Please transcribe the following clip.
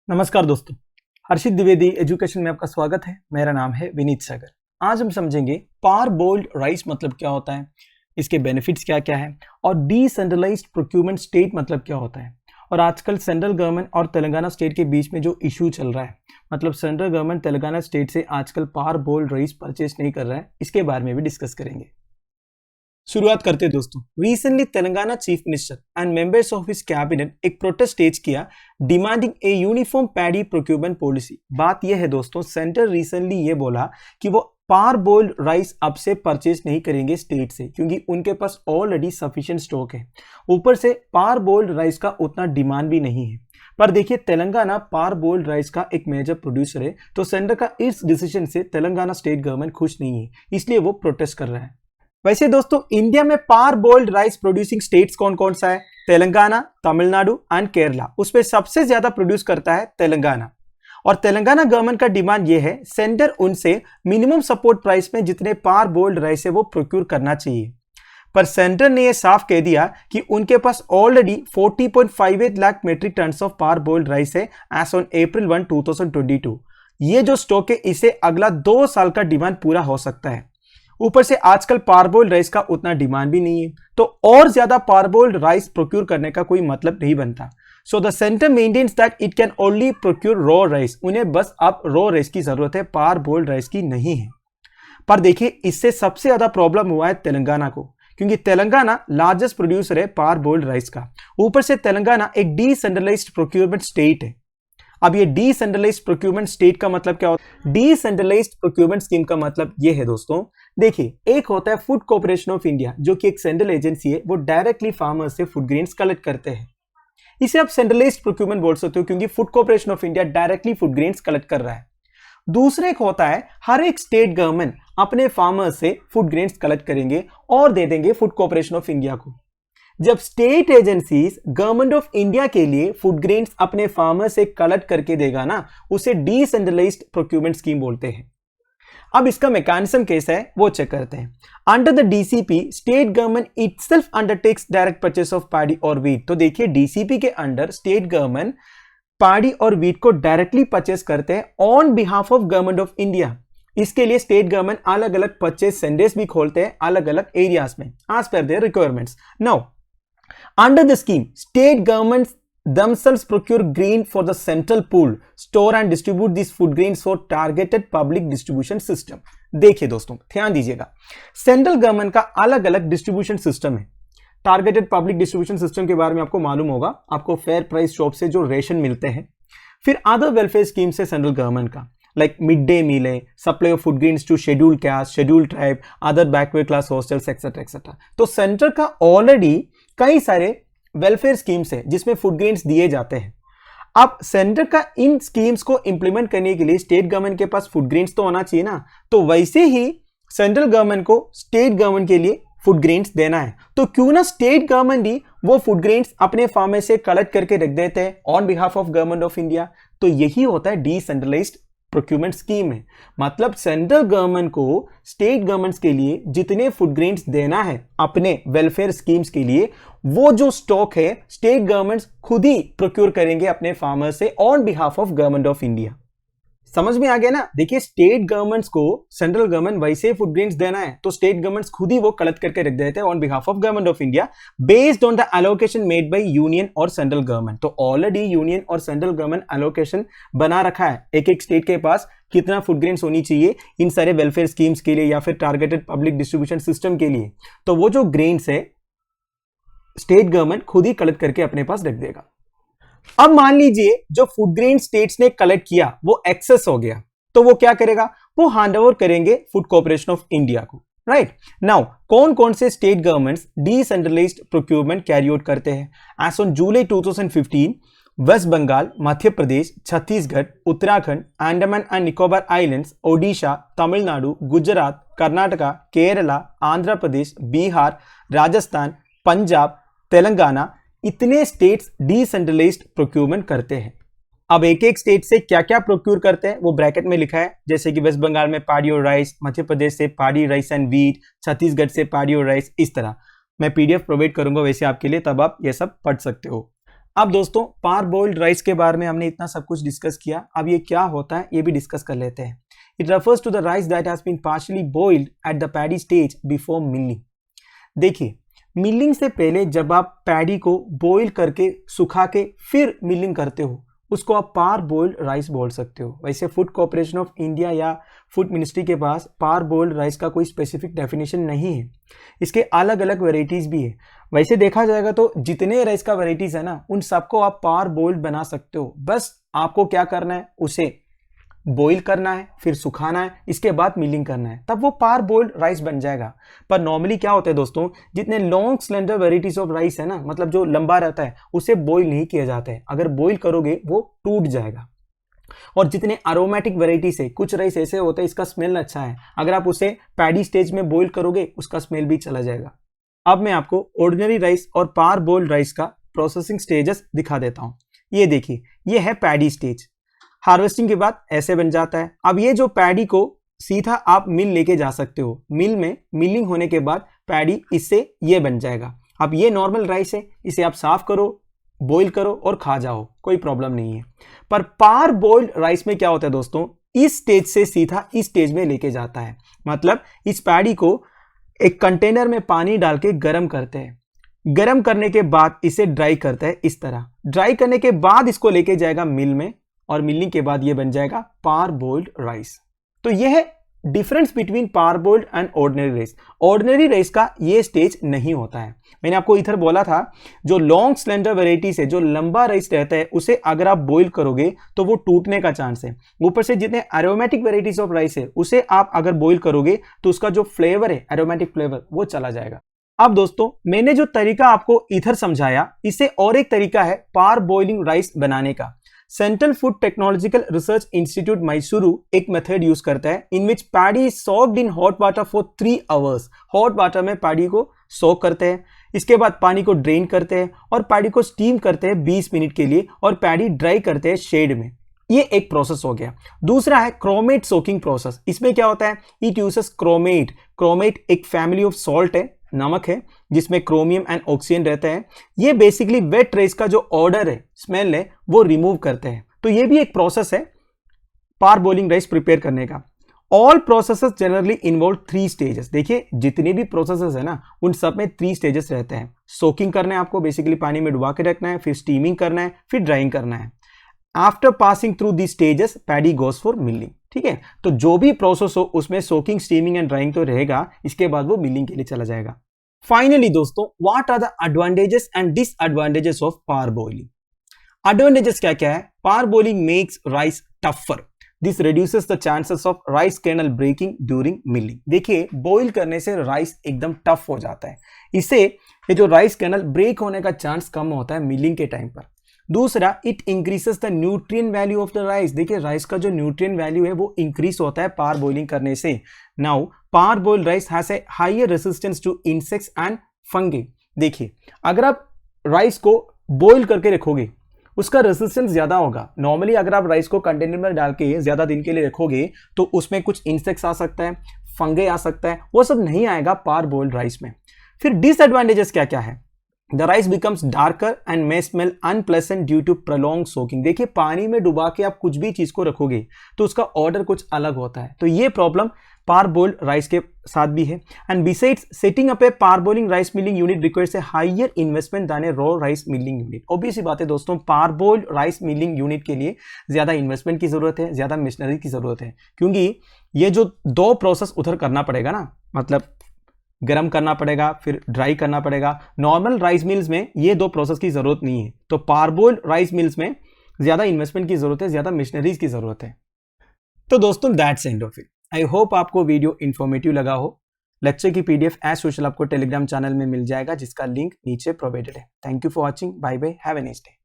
नमस्कार दोस्तों, हर्षित द्विवेदी एजुकेशन में आपका स्वागत है। मेरा नाम है विनीत सागर। आज हम समझेंगे पार बोल्ड राइस मतलब क्या होता है, इसके बेनिफिट्स क्या क्या है और डिसेंट्रलाइज्ड प्रोक्यूरमेंट स्टेट मतलब क्या होता है। और आजकल सेंट्रल गवर्नमेंट और तेलंगाना स्टेट के बीच में जो इशू चल रहा है, मतलब सेंट्रल गवर्नमेंट तेलंगाना स्टेट से आजकल पार बोल्ड राइस परचेज नहीं कर रहा है, इसके बारे में भी डिस्कस करेंगे। शुरुआत करते हैं दोस्तों। Recently Telangana chief minister and members of his cabinet एक प्रोटेस्ट स्टेज किया demanding a uniform paddy procurement policy. बात यह है दोस्तों, सेंटर रिसेंटली ये बोला कि वो पार बोल्ड राइस अब से परचेज नहीं करेंगे स्टेट से, क्योंकि उनके पास ऑलरेडी सफिशिएंट स्टॉक है। ऊपर से पार बोल्ड राइस का उतना डिमांड भी नहीं है। पर देखिए, तेलंगाना पार बोल्ड राइस का एक मेजर प्रोड्यूसर है, तो सेंटर का इस डिसीजन से तेलंगाना स्टेट गवर्नमेंट खुश नहीं है, इसलिए वो प्रोटेस्ट कर रहा है। वैसे दोस्तों, इंडिया में पार बोल्ड राइस प्रोड्यूसिंग स्टेट्स कौन कौन सा है? तेलंगाना, तमिलनाडु एंड केरला। उसमें सबसे ज्यादा प्रोड्यूस करता है तेलंगाना। और तेलंगाना गवर्नमेंट का डिमांड ये है, सेंटर उनसे मिनिमम सपोर्ट प्राइस में जितने पार बोल्ड राइस है वो प्रोक्यूर करना चाहिए। पर सेंटर ने यह साफ कह दिया कि उनके पास already 40.58 lakh metric ton of parboiled rice है एज ऑन April 1, 2022। ये जो स्टॉक है, इसे अगला 2 साल का डिमांड पूरा हो सकता है। ऊपर से आजकल पारबोल्ड राइस का उतना डिमांड भी नहीं है, तो और ज्यादा पारबोल्ड राइस प्रोक्यूर करने का कोई मतलब नहीं बनता। So the centre maintains that it can only procure raw rice. उन्हें बस अब रॉ राइस की जरूरत है, पारबोल्ड राइस की नहीं है। पर देखिए, इससे सबसे ज्यादा प्रॉब्लम हुआ है तेलंगाना को, क्योंकि तेलंगाना लार्जेस्ट प्रोड्यूसर है पारबोल्ड राइस का। ऊपर से तेलंगाना एक डिसेंट्रलाइज्ड प्रोक्यूरमेंट स्टेट है। अब ये डिसेंट्रलाइज्ड प्रोक्यूरमेंट स्टेट का मतलब क्या होता है? डिसेंट्रलाइज्ड प्रोक्यूरमेंट स्कीम का मतलब ये है दोस्तों, देखिए, एक होता है फूड कॉर्पोरेशन ऑफ इंडिया, जो कि एक सेंट्रल एजेंसी है, वो डायरेक्टली फार्मर से फूड ग्रेन्स कलेक्ट करते हैं। इसे आप सेंट्रलाइज्ड प्रोक्यूरमेंट बोल सकते हो, क्योंकि food Corporation of India directly food grains collect कर रहा है। दूसरा एक होता है, हर एक स्टेट गवर्नमेंट अपने फार्मर से फूड ग्रेन्स कलेक्ट करेंगे और दे देंगे फूड कॉर्पोरेशन ऑफ इंडिया को। जब state agencies government of India के लिए फूड ग्रेन्स अपने फार्मर से कलेक्ट करके देगा ना, उसे डिसेंट्रलाइज्ड प्रोक्यूरमेंट स्कीम बोलते हैं। अब इसका मैकेनिज्म कैसा है वो चेक करते हैं। Under the DCP, state government itself undertakes direct purchase of paddy और व्हीट। तो देखिए, डीसीपी के अंडर स्टेट गवर्नमेंट पैडी और व्हीट को डायरेक्टली परचेस करते हैं on behalf of government of India. इसके लिए स्टेट गवर्नमेंट अलग अलग परचेस सेंटर्स भी खोलते हैं अलग अलग एरियाज में, as per their requirements. Now under the scheme, state governments themselves procure grain for the central pool, store and distribute these food grains for targeted public distribution system। देखिए दोस्तों, ध्यान दीजिएगा, सेंट्रल गवर्नमेंट का अलग अलग distribution system है। Targeted public distribution system के बारे में आपको मालूम होगा, आपको फेयर प्राइस शॉप से जो रेशन मिलते हैं। फिर अदर वेलफेयर स्कीम्स है सेंट्रल गवर्नमेंट का, लाइक मिड डे मील है, supply of food grains to scheduled caste, scheduled tribe, other backward class hostels etcetera etcetera. तो सेंटर का ऑलरेडी कई सारे वेलफेयर स्कीम्स है जिसमें फूड ग्रेन्स दिए जाते हैं। अब सेंटर का इन स्कीम्स को इंप्लीमेंट करने के लिए स्टेट गवर्नमेंट के पास फूड ग्रेन्स तो होना चाहिए ना, तो वैसे ही सेंट्रल गवर्नमेंट को स्टेट गवर्नमेंट के लिए फूड ग्रेन्स देना है। तो क्यों ना स्टेट गवर्नमेंट ही वो फूड ग्रेन्स अपने फार्मर से कलेक्ट करके रख देते हैं on behalf of government of India. तो यही होता है डिसेंट्रलाइज्ड प्रोक्यूरमेंट स्कीम है। मतलब सेंट्रल गवर्नमेंट को स्टेट गवर्नमेंट्स के लिए जितने फूड ग्रेन्स देना है अपने वेलफेयर स्कीम्स के लिए, वो जो स्टॉक है स्टेट गवर्नमेंट्स खुद ही प्रोक्यूर करेंगे अपने फार्मर से on behalf of government of India. समझ में आ गया ना? देखिए, स्टेट गवर्नमेंट्स को सेंट्रल गवर्नमेंट वैसे फूड ग्रेन्स देना है, तो स्टेट गवर्नमेंट्स खुद ही वो कलेक्ट करके रख देते हैं on behalf of government of India, based on the allocation made by union और सेंट्रल गवर्नमेंट। तो ऑलरेडी यूनियन और सेंट्रल गवर्नमेंट एलोकेशन बना रखा है, एक एक स्टेट के पास कितना फूड ग्रेन्स होनी चाहिए इन सारे वेलफेयर स्कीम्स के लिए या फिर टारगेटेड पब्लिक डिस्ट्रीब्यूशन सिस्टम के लिए। तो वो जो ग्रेन्स है स्टेट गवर्नमेंट खुद ही कलेक्ट करके अपने पास रख देगा। अब मान लीजिए जो फूड ग्रेन स्टेट्स ने कलेक्ट किया वो एक्सेस हो गया, तो वो क्या करेगा? वो हैंड ओवर करेंगे फूड कॉर्पोरेशन ऑफ इंडिया को। राइट नाउ, कौन कौन से state governments decentralised procurement carry out करते हैं? As on July 2015, West Bengal, Madhya Pradesh, Chhattisgarh, Uttarakhand, Andaman and Nicobar Islands, Odisha, Tamil Nadu, Gujarat, Karnataka, Kerala, Andhra Pradesh, Bihar, Rajasthan, Punjab, Telangana, इतने स्टेट्स डिसेंट्रलाइज्ड प्रोक्यूरमेंट करते हैं। अब एक एक स्टेट से क्या क्या प्रोक्यूर करते हैं वो ब्रैकेट में लिखा है, जैसे कि वेस्ट बंगाल में पैडी और राइस, मध्य प्रदेश से paddy rice and wheat, Chhattisgarh से पैडी और राइस। इस तरह मैं पीडीएफ प्रोवाइड करूंगा वैसे आपके लिए, तब आप ये सब पढ़ सकते हो। अब दोस्तों पार बोइल्ड राइस के बारे में हमने इतना सब कुछ डिस्कस किया, अब ये क्या होता है ये भी डिस्कस कर लेते हैं। It refers to the rice that has been partially boiled at the paddy stage before milling. देखिए मिलिंग से पहले जब आप पैडी को बॉइल करके सुखा के फिर मिलिंग करते हो उसको आप पार बोइल्ड राइस बोल सकते हो। वैसे फूड कॉर्पोरेशन ऑफ इंडिया या फूड मिनिस्ट्री के पास पार बोइल्ड राइस का कोई स्पेसिफिक डेफिनेशन नहीं है, इसके अलग अलग वेराइटीज भी है। वैसे देखा जाएगा तो जितने राइस का वेराइटीज है ना उन सबको आप पार बोइल्ड बना सकते हो, बस आपको क्या करना है उसे बॉईल करना है फिर सुखाना है, इसके बाद मिलिंग करना है, तब वो पार बोइल्ड राइस बन जाएगा। पर नॉर्मली क्या होता है दोस्तों, जितने long slender varieties of rice है ना, मतलब जो लंबा रहता है उसे बॉईल नहीं किया जाता है, अगर बॉईल करोगे वो टूट जाएगा। और जितने अरोमेटिक वेराइटीज है, कुछ राइस ऐसे होते हैं इसका स्मेल अच्छा है, अगर आप उसे पैडी स्टेज में बॉईल करोगे उसका स्मेल भी चला जाएगा। अब मैं आपको ऑर्डिनरी राइस और पार बोइल्ड राइस का प्रोसेसिंग स्टेजेस दिखा देता हूं। ये देखिए ये है पैडी स्टेज, हार्वेस्टिंग के बाद ऐसे बन जाता है। अब ये जो पैडी को सीधा आप मिल लेके जा सकते हो, मिल में मिलिंग होने के बाद पैडी इससे ये बन जाएगा। अब ये नॉर्मल राइस है, इसे आप साफ करो बॉईल करो और खा जाओ, कोई प्रॉब्लम नहीं है। पर पार बॉइल्ड राइस में क्या होता है दोस्तों, इस स्टेज से सीधा इस स्टेज में लेके जाता है, मतलब इस पैडी को एक कंटेनर में पानी डाल के गर्म करते हैं, गर्म करने के बाद इसे ड्राई करता है इस तरह, ड्राई करने के बाद इसको लेके जाएगा मिल में और मिलिंग के बाद ये बन जाएगा पार बोइल्ड राइस। तो यह है difference between parboiled and ordinary rice. Ordinary rice का ये स्टेज नहीं होता है। मैंने आपको इधर बोला था जो लॉन्ग स्लेंडर वेराइटीज है, जो लंबा राइस रहता है, उसे अगर आप बॉईल करोगे तो वो टूटने का चांस है। ऊपर से जितने एरोमेटिक वेराइटीज ऑफ राइस है उसे आप अगर बॉईल करोगे तो उसका जो फ्लेवर है एरोमेटिक फ्लेवर वो चला जाएगा। अब दोस्तों मैंने जो तरीका आपको इधर समझाया, इससे और एक तरीका है पार बॉइलिंग राइस बनाने का। Central Food Technological Research Institute Mysuru एक मेथड यूज करता है in which paddy is soaked in hot water for 3 hours. Hot water में पैडी को सोक करते हैं, इसके बाद पानी को ड्रेन करते हैं और पैडी को स्टीम करते हैं 20 मिनट के लिए और पैडी ड्राई करते हैं शेड में। ये एक प्रोसेस हो गया। दूसरा है क्रोमेट सोकिंग प्रोसेस। इसमें क्या होता है, इट यूजेस क्रोमेट। क्रोमेट एक फैमिली ऑफ सॉल्ट है, नमक है, जिसमें क्रोमियम एंड ऑक्सीजन रहते हैं। ये बेसिकली वेट राइस का जो ऑर्डर है, स्मेल है, वो रिमूव करते हैं। तो ये भी एक प्रोसेस है पार बॉइलिंग राइस प्रिपेयर करने का। All processes generally involve 3 stages. देखिए जितने भी प्रोसेसेस है ना उन सब में 3 स्टेजेस रहते हैं। सोकिंग करना है आपको, बेसिकली पानी में डुबा के रखना है, फिर स्टीमिंग करना है, फिर ड्राइंग करना है। After passing through the stages paddy goes for milling. ठीक है, तो जो भी प्रोसेस हो उसमें सोकिंग, स्टीमिंग एंड ड्राइंग तो रहेगा, इसके बाद वो मिलिंग के लिए चला जाएगा। फाइनली दोस्तों, what are the advantages and disadvantages of parboiling. Advantages क्या क्या है, parboiling makes rice tougher. This reduces the chances of rice kernel breaking during milling. देखिए बॉइल करने से राइस एकदम टफ हो जाता है, इससे ये जो राइस कर्नल ब्रेक होने का चांस कम होता है मिलिंग के टाइम पर। दूसरा, it increases the nutrient value of the rice. देखिए राइस का जो न्यूट्रिएंट वैल्यू है वो इंक्रीज होता है पार बॉइलिंग करने से। Now parboiled rice has a higher resistance to insects and fungi. देखिए अगर आप राइस को बॉइल करके रखोगे उसका रेजिस्टेंस ज्यादा होगा। नॉर्मली अगर आप राइस को कंटेनर में डाल के ज्यादा दिन के लिए रखोगे तो उसमें कुछ इंसेक्ट्स आ सकता है, फंगे आ सकता है, वो सब नहीं आएगा पार बॉइल्ड राइस में। फिर डिसएडवांटेजेस क्या क्या है, the rice becomes darker and may smell unpleasant due to prolong soaking. देखिए पानी में डुबा के आप कुछ भी चीज को रखोगे तो उसका ऑर्डर कुछ अलग होता है, तो ये प्रॉब्लम पार बॉइल्ड राइस के साथ भी है। And besides setting up a parboiling rice milling unit requires a higher investment than a raw rice milling unit. Obvious बात है दोस्तों, parboiled rice milling unit के लिए ज्यादा इन्वेस्टमेंट की जरूरत है, ज्यादा मशीनरी की जरूरत है, क्योंकि ये जो 2 प्रोसेस उधर करना पड़ेगा ना, मतलब गर्म करना पड़ेगा फिर ड्राई करना पड़ेगा। नॉर्मल राइस मिल्स में ये 2 प्रोसेस की जरूरत नहीं है, तो पार बॉइल्ड राइस मिल्स में ज्यादा इन्वेस्टमेंट की जरूरत है, ज्यादा मशीनरीज की जरूरत है। तो दोस्तों that's end of it. I hope आपको वीडियो इन्फॉर्मेटिव लगा हो। लेक्चर की PDF एज यूजुअल आपको टेलीग्राम चैनल में मिल जाएगा, जिसका लिंक नीचे प्रोवाइडेड है। Thank you for watching, bye bye, have a nice day.